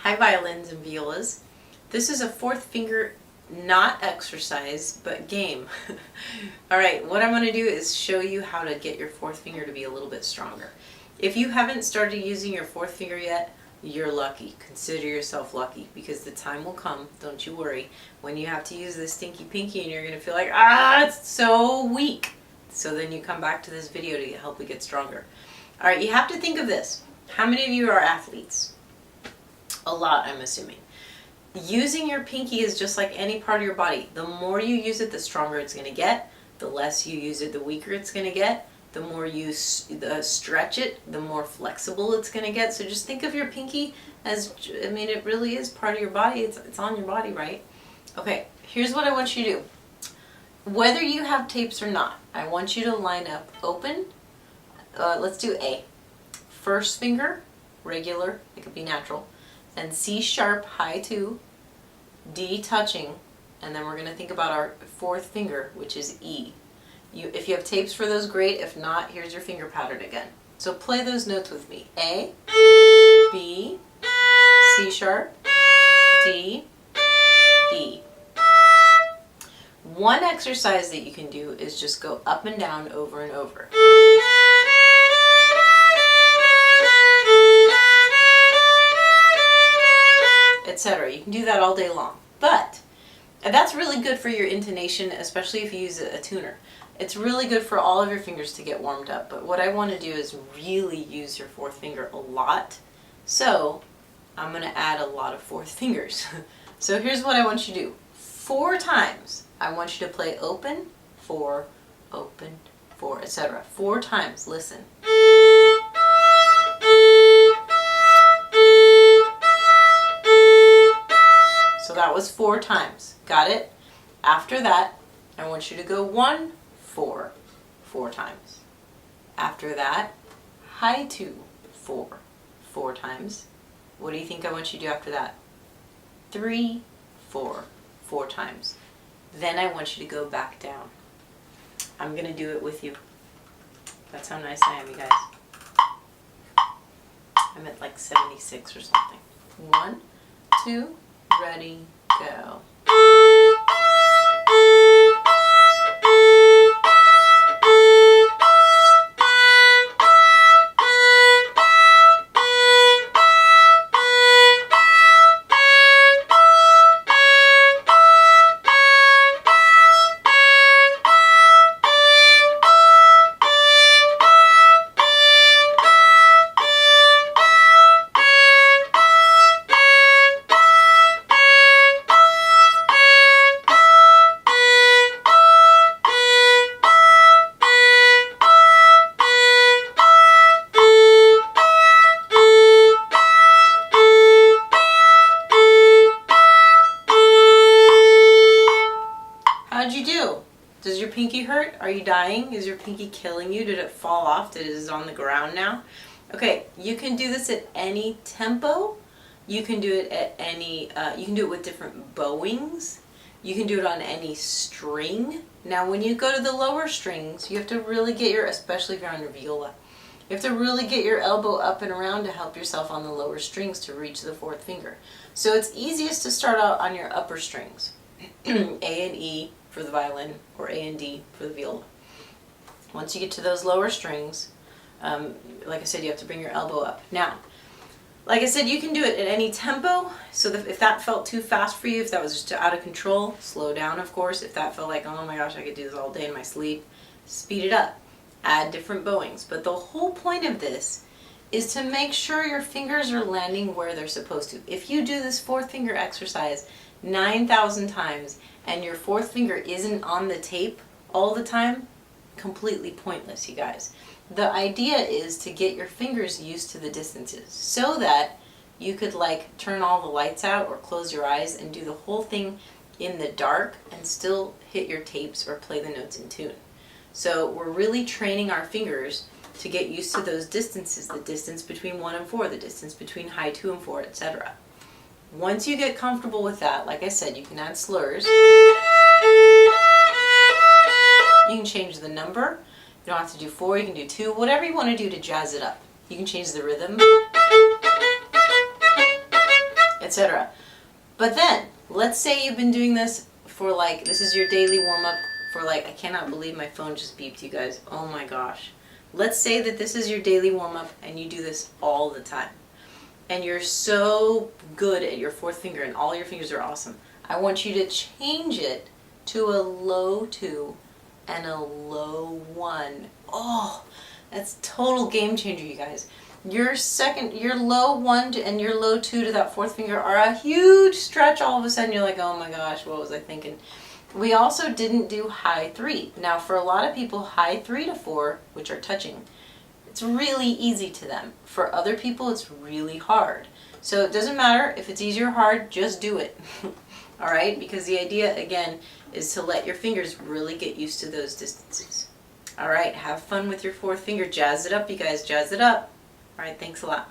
Hi violins and violas. This is a fourth finger not exercise but game. Alright, what I'm going to do is show you how to get your fourth finger to be a little bit stronger. If you haven't started using your fourth finger yet, you're lucky. Consider yourself lucky, because the time will come, don't you worry, when you have to use this stinky pinky and you're going to feel like, it's so weak. So then you come back to this video to help it get stronger. Alright, you have to think of this. How many of you are athletes? A lot, I'm assuming. Using your pinky is just like any part of your body. The more you use it, the stronger it's going to get. The less you use it, the weaker it's going to get. The more you stretch it, the more flexible it's going to get. So just think of your pinky as, it really is part of your body. It's on your body, right? Okay, here's what I want you to do. Whether you have tapes or not, I want you to line up open. Let's do A. First finger, regular, it could be natural. Then C sharp, high 2, D touching, and then we're going to think about our fourth finger, which is E. If you have tapes for those, great. If not, here's your finger pattern again. So play those notes with me. A, B, C sharp, D, E. One exercise that you can do is just go up and down over and over. Etc. You can do that all day long. But that's really good for your intonation, especially if you use a tuner. It's really good for all of your fingers to get warmed up. But what I want to do is really use your fourth finger a lot. So I'm going to add a lot of fourth fingers. So here's what I want you to do. 4 times. I want you to play open, 4, etc. 4 times. Listen. So that was 4 times. Got it? After that, I want you to go 1, 4, 4 times. After that, high 2, 4, 4 times. What do you think I want you to do after that? 3, 4, 4 times. Then I want you to go back down. I'm going to do it with you. That's how nice I am, you guys. I'm at like 76 or something. 1, 2, ready, go. How'd you do? Does your pinky hurt? Are you dying? Is your pinky killing you? Did it fall off? Is it on the ground now? Okay, you can do this at any tempo. You can do it at any, you can do it with different bowings. You can do it on any string. Now when you go to the lower strings, you have to really get especially if you're on your viola, you have to really get your elbow up and around to help yourself on the lower strings to reach the fourth finger. So it's easiest to start out on your upper strings. A and E for the violin, or A and D for the viola. Once you get to those lower strings, like I said, you have to bring your elbow up. Now, like I said, you can do it at any tempo, so that if that felt too fast for you, if that was just out of control, slow down, of course. If that felt like, oh my gosh, I could do this all day in my sleep, speed it up. Add different bowings. But the whole point of this is to make sure your fingers are landing where they're supposed to. If you do this fourth finger exercise 9,000 times and your fourth finger isn't on the tape all the time, completely pointless, you guys. The idea is to get your fingers used to the distances so that you could like turn all the lights out or close your eyes and do the whole thing in the dark and still hit your tapes or play the notes in tune. So we're really training our fingers to get used to those distances, the distance between 1 and 4, the distance between high 2 and 4, etc. Once you get comfortable with that, like I said, you can add slurs. You can change the number. You don't have to do 4, you can do 2, whatever you want to do to jazz it up. You can change the rhythm. etc. But then, let's say you've been doing this for like, this is your daily warm-up for like, I cannot believe my phone just beeped, you guys. Oh my gosh. Let's say that this is your daily warm-up and you do this all the time. And you're so good at your fourth finger and all your fingers are awesome. I want you to change it to a low 2 and a low 1. Oh, that's total game changer, you guys. Your low 1 and your low 2 to that fourth finger are a huge stretch. All of a sudden you're like, oh my gosh, what was I thinking? We also didn't do high 3. Now for a lot of people, high 3 to 4, which are touching, it's really easy to them. For other people, it's really hard. So it doesn't matter if it's easy or hard, just do it. All right? Because the idea, again, is to let your fingers really get used to those distances. All right, have fun with your fourth finger. Jazz it up, you guys. Jazz it up. All right, thanks a lot.